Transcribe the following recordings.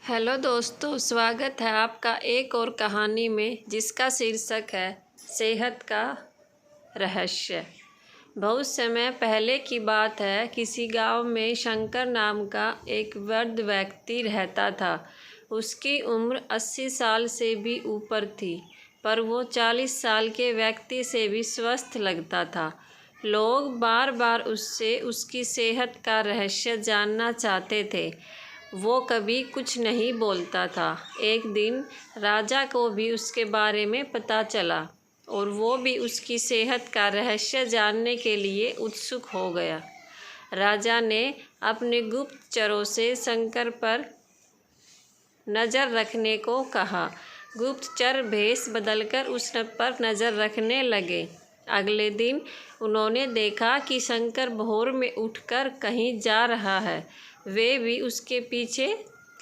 Hello दोस्तों, स्वागत है आपका एक और कहानी में जिसका शीर्षक है सेहत का रहस्य। बहुत समय पहले की बात है। किसी गांव में शंकर नाम का एक वृद्ध व्यक्ति रहता था। उसकी उम्र 80 साल से भी ऊपर थी, पर वो 40 साल के व्यक्ति से भी स्वस्थ लगता था। लोग बार बार उससे उसकी सेहत का रहस्य जानना चाहते थे। वो कभी कुछ नहीं बोलता था। एक दिन राजा को भी उसके बारे में पता चला और वो भी उसकी सेहत का रहस्य जानने के लिए उत्सुक हो गया। राजा ने अपने गुप्तचरों से शंकर पर नज़र रखने को कहा। गुप्तचर भेष बदलकर उस पर नज़र रखने लगे। अगले दिन उन्होंने देखा कि शंकर भोर में उठकर कहीं जा रहा है। वे भी उसके पीछे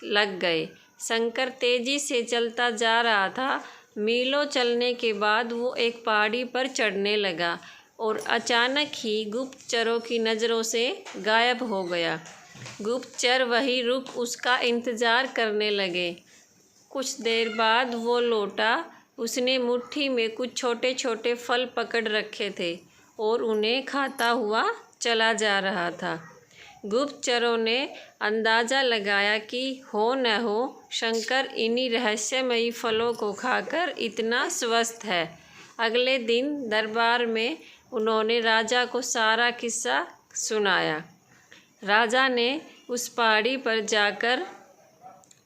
लग गए। शंकर तेजी से चलता जा रहा था। मीलों चलने के बाद वो एक पहाड़ी पर चढ़ने लगा और अचानक ही गुप्तचरों की नज़रों से गायब हो गया। गुप्तचर वहीं रुक उसका इंतज़ार करने लगे। कुछ देर बाद वो लौटा। उसने मुट्ठी में कुछ छोटे छोटे फल पकड़ रखे थे और उन्हें खाता हुआ चला जा रहा था। गुप्तचरों ने अंदाज़ा लगाया कि हो न हो शंकर इन्हीं रहस्यमयी फलों को खाकर इतना स्वस्थ है। अगले दिन दरबार में उन्होंने राजा को सारा किस्सा सुनाया। राजा ने उस पहाड़ी पर जाकर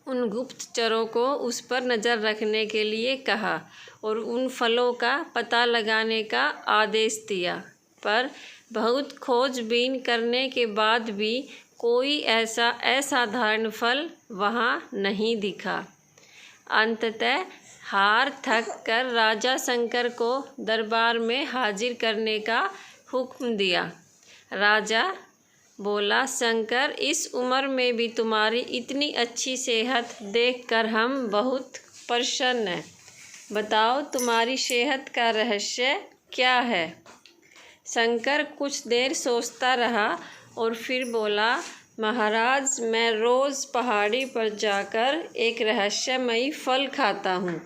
उन गुप्तचरों को उस पर नज़र रखने के लिए कहा और उन फलों का पता लगाने का आदेश दिया, पर बहुत खोजबीन करने के बाद भी कोई ऐसा असाधारण फल वहाँ नहीं दिखा। अंततः हार थक कर राजा शंकर को दरबार में हाजिर करने का हुक्म दिया। राजा बोला, शंकर, इस उम्र में भी तुम्हारी इतनी अच्छी सेहत देखकर हम बहुत प्रसन्न हैं। बताओ, तुम्हारी सेहत का रहस्य क्या है? शंकर कुछ देर सोचता रहा और फिर बोला, महाराज, मैं रोज़ पहाड़ी पर जाकर एक रहस्यमयी फल खाता हूँ।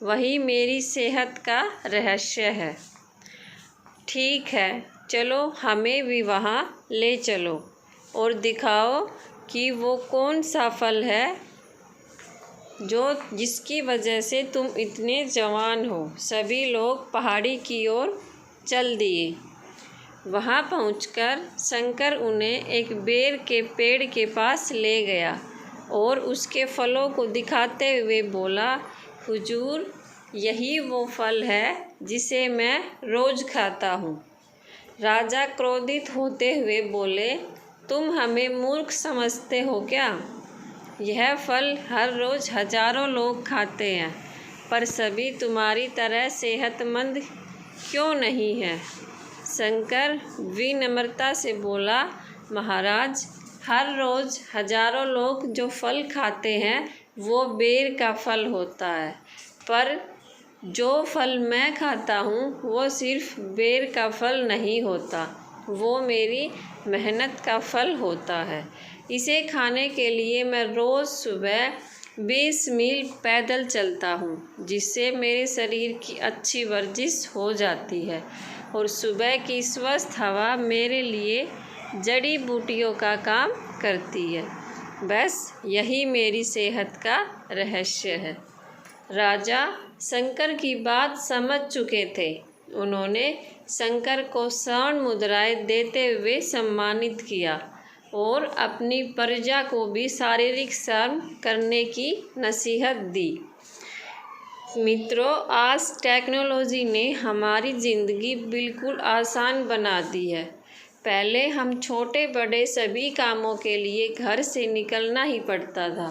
वही मेरी सेहत का रहस्य है। ठीक है, चलो, हमें भी वहाँ ले चलो और दिखाओ कि वो कौन सा फल है जिसकी वजह से तुम इतने जवान हो। सभी लोग पहाड़ी की ओर चल दिए। वहाँ पहुंचकर शंकर उन्हें एक बेर के पेड़ के पास ले गया और उसके फलों को दिखाते हुए बोला, हुजूर, यही वो फल है जिसे मैं रोज़ खाता हूँ। राजा क्रोधित होते हुए बोले, तुम हमें मूर्ख समझते हो क्या? यह फल हर रोज़ हजारों लोग खाते हैं, पर सभी तुम्हारी तरह सेहतमंद क्यों नहीं हैं? शंकर विनम्रता से बोला, महाराज, हर रोज़ हजारों लोग जो फल खाते हैं वो बेर का फल होता है, पर जो फल मैं खाता हूँ वो सिर्फ बेर का फल नहीं होता, वो मेरी मेहनत का फल होता है। इसे खाने के लिए मैं रोज़ सुबह 20 मील पैदल चलता हूँ, जिससे मेरे शरीर की अच्छी वर्जिश हो जाती है और सुबह की स्वस्थ हवा मेरे लिए जड़ी बूटियों का काम करती है। बस यही मेरी सेहत का रहस्य है। राजा शंकर की बात समझ चुके थे। उन्होंने शंकर को स्वर्ण मुद्राएं देते हुए सम्मानित किया और अपनी प्रजा को भी शारीरिक श्रम करने की नसीहत दी। मित्रों, आज टेक्नोलॉजी ने हमारी ज़िंदगी बिल्कुल आसान बना दी है। पहले हम छोटे बड़े सभी कामों के लिए घर से निकलना ही पड़ता था,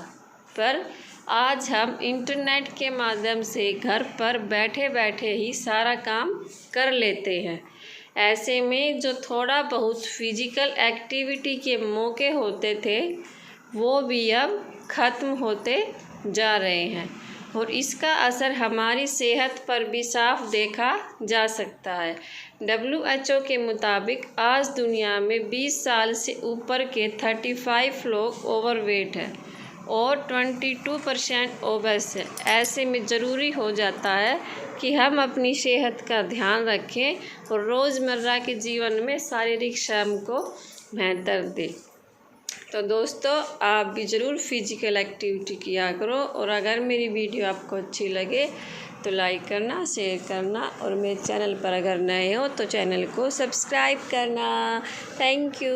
पर आज हम इंटरनेट के माध्यम से घर पर बैठे बैठे ही सारा काम कर लेते हैं। ऐसे में जो थोड़ा बहुत फिजिकल एक्टिविटी के मौके होते थे वो भी अब ख़त्म होते जा रहे हैं और इसका असर हमारी सेहत पर भी साफ देखा जा सकता है। WHO के मुताबिक आज दुनिया में 20 साल से ऊपर के 35 लोग ओवरवेट हैं और 22% ओबेस है। ऐसे में ज़रूरी हो जाता है कि हम अपनी सेहत का ध्यान रखें और रोज़मर्रा के जीवन में शारीरिक श्रम को बेहतर दें। तो दोस्तों, आप भी ज़रूर फिजिकल एक्टिविटी किया करो, और अगर मेरी वीडियो आपको अच्छी लगे तो लाइक करना, शेयर करना, और मेरे चैनल पर अगर नए हो तो चैनल को सब्सक्राइब करना। Thank you.